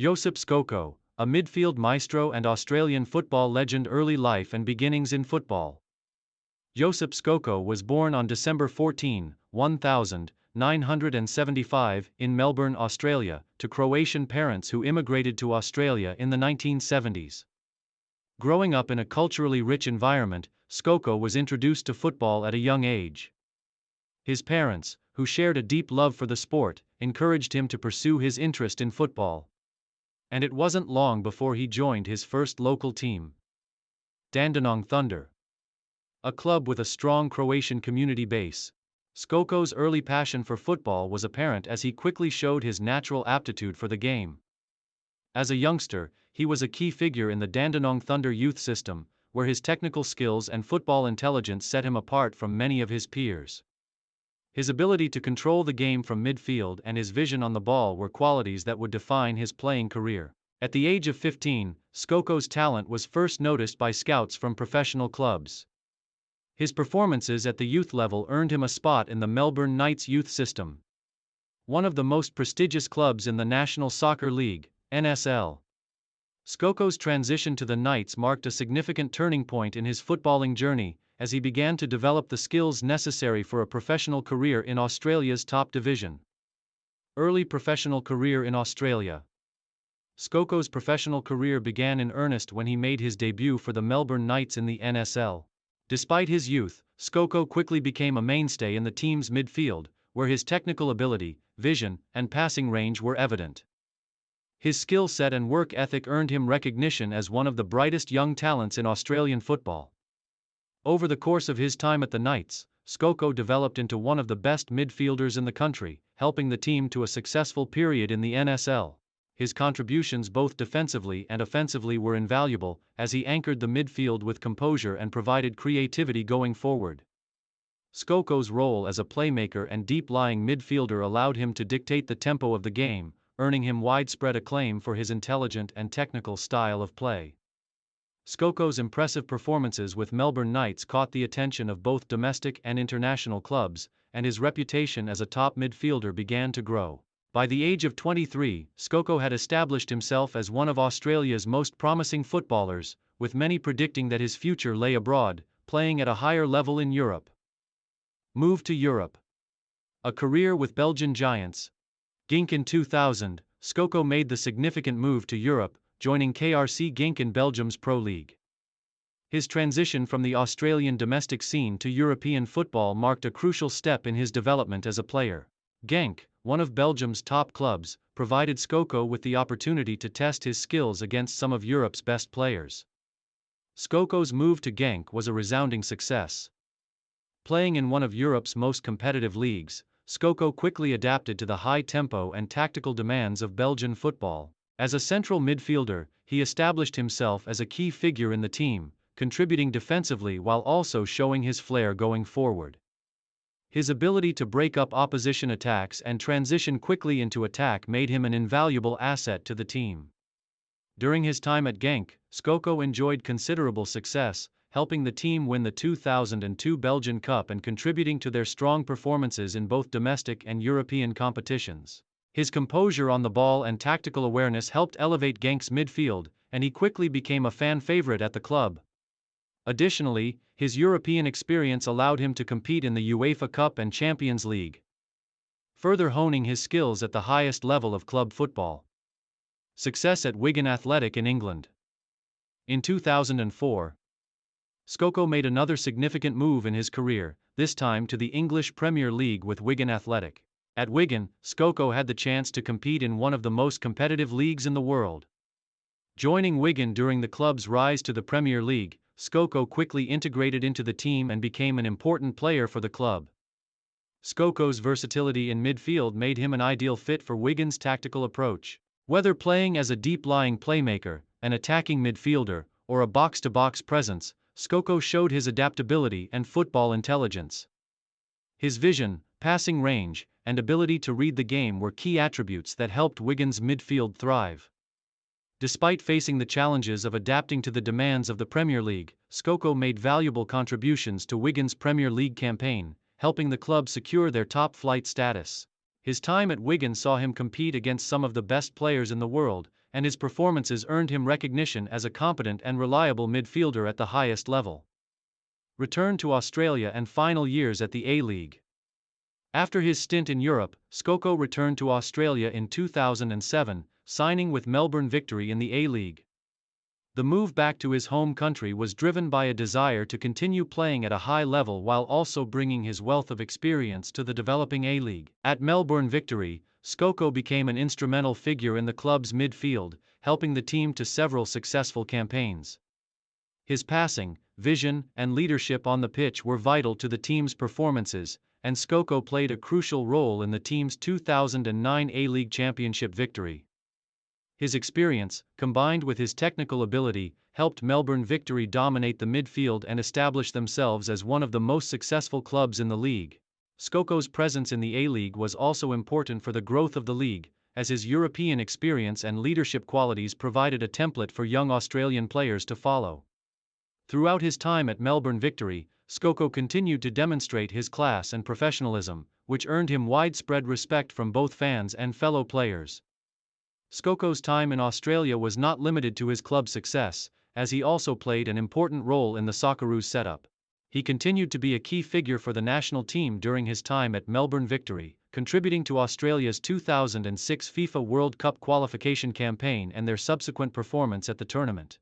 Josip Skoko, a midfield maestro and Australian football legend. Early life and beginnings in football. Josip Skoko was born on December 14, 1975, in Melbourne, Australia, to Croatian parents who immigrated to Australia in the 1970s. Growing up in a culturally rich environment, Skoko was introduced to football at a young age. His parents, who shared a deep love for the sport, encouraged him to pursue his interest in football. And it wasn't long before he joined his first local team, Dandenong Thunder, a club with a strong Croatian community base. Skoko's early passion for football was apparent as he quickly showed his natural aptitude for the game. As a youngster, he was a key figure in the Dandenong Thunder youth system, where his technical skills and football intelligence set him apart from many of his peers. His ability to control the game from midfield and his vision on the ball were qualities that would define his playing career. At the age of 15, Skoko's talent was first noticed by scouts from professional clubs. His performances at the youth level earned him a spot in the Melbourne Knights youth system, one of the most prestigious clubs in the National Soccer League, NSL. Skoko's transition to the Knights marked a significant turning point in his footballing journey, as he began to develop the skills necessary for a professional career in Australia's top division. Early professional career in Australia. Skoko's professional career began in earnest when he made his debut for the Melbourne Knights in the NSL. Despite his youth, Skoko quickly became a mainstay in the team's midfield, where his technical ability, vision, and passing range were evident. His skill set and work ethic earned him recognition as one of the brightest young talents in Australian football. Over the course of his time at the Knights, Skoko developed into one of the best midfielders in the country, helping the team to a successful period in the NSL. His contributions both defensively and offensively were invaluable, as he anchored the midfield with composure and provided creativity going forward. Skoko's role as a playmaker and deep-lying midfielder allowed him to dictate the tempo of the game, earning him widespread acclaim for his intelligent and technical style of play. Skoko's impressive performances with Melbourne Knights caught the attention of both domestic and international clubs, and his reputation as a top midfielder began to grow. By the age of 23, Skoko had established himself as one of Australia's most promising footballers, with many predicting that his future lay abroad, playing at a higher level in Europe. Move to Europe. A career with Belgian giants. Genk. In 2000, Skoko made the significant move to Europe, joining KRC Genk in Belgium's Pro League. His transition from the Australian domestic scene to European football marked a crucial step in his development as a player. Genk, one of Belgium's top clubs, provided Skoko with the opportunity to test his skills against some of Europe's best players. Skoko's move to Genk was a resounding success. Playing in one of Europe's most competitive leagues, Skoko quickly adapted to the high tempo and tactical demands of Belgian football. As a central midfielder, he established himself as a key figure in the team, contributing defensively while also showing his flair going forward. His ability to break up opposition attacks and transition quickly into attack made him an invaluable asset to the team. During his time at Genk, Skoko enjoyed considerable success, helping the team win the 2002 Belgian Cup and contributing to their strong performances in both domestic and European competitions. His composure on the ball and tactical awareness helped elevate Genk's midfield, and he quickly became a fan favorite at the club. Additionally, his European experience allowed him to compete in the UEFA Cup and Champions League, further honing his skills at the highest level of club football. Success at Wigan Athletic in England. In 2004, Skoko made another significant move in his career, this time to the English Premier League with Wigan Athletic. At Wigan, Skoko had the chance to compete in one of the most competitive leagues in the world. Joining Wigan during the club's rise to the Premier League, Skoko quickly integrated into the team and became an important player for the club. Skoko's versatility in midfield made him an ideal fit for Wigan's tactical approach. Whether playing as a deep-lying playmaker, an attacking midfielder, or a box-to-box presence, Skoko showed his adaptability and football intelligence. His vision, passing range, and ability to read the game were key attributes that helped Wigan's midfield thrive. Despite facing the challenges of adapting to the demands of the Premier League, Skoko made valuable contributions to Wigan's Premier League campaign, helping the club secure their top-flight status. His time at Wigan saw him compete against some of the best players in the world, and his performances earned him recognition as a competent and reliable midfielder at the highest level. Return to Australia and final years at the A-League. After his stint in Europe, Skoko returned to Australia in 2007, signing with Melbourne Victory in the A-League. The move back to his home country was driven by a desire to continue playing at a high level while also bringing his wealth of experience to the developing A-League. At Melbourne Victory, Skoko became an instrumental figure in the club's midfield, helping the team to several successful campaigns. His passing, vision, and leadership on the pitch were vital to the team's performances, and Skoko played a crucial role in the team's 2009 A-League Championship victory. His experience, combined with his technical ability, helped Melbourne Victory dominate the midfield and establish themselves as one of the most successful clubs in the league. Skoko's presence in the A-League was also important for the growth of the league, as his European experience and leadership qualities provided a template for young Australian players to follow. Throughout his time at Melbourne Victory, Skoko continued to demonstrate his class and professionalism, which earned him widespread respect from both fans and fellow players. Skoko's time in Australia was not limited to his club's success, as he also played an important role in the Socceroos setup. He continued to be a key figure for the national team during his time at Melbourne Victory, contributing to Australia's 2006 FIFA World Cup qualification campaign and their subsequent performance at the tournament.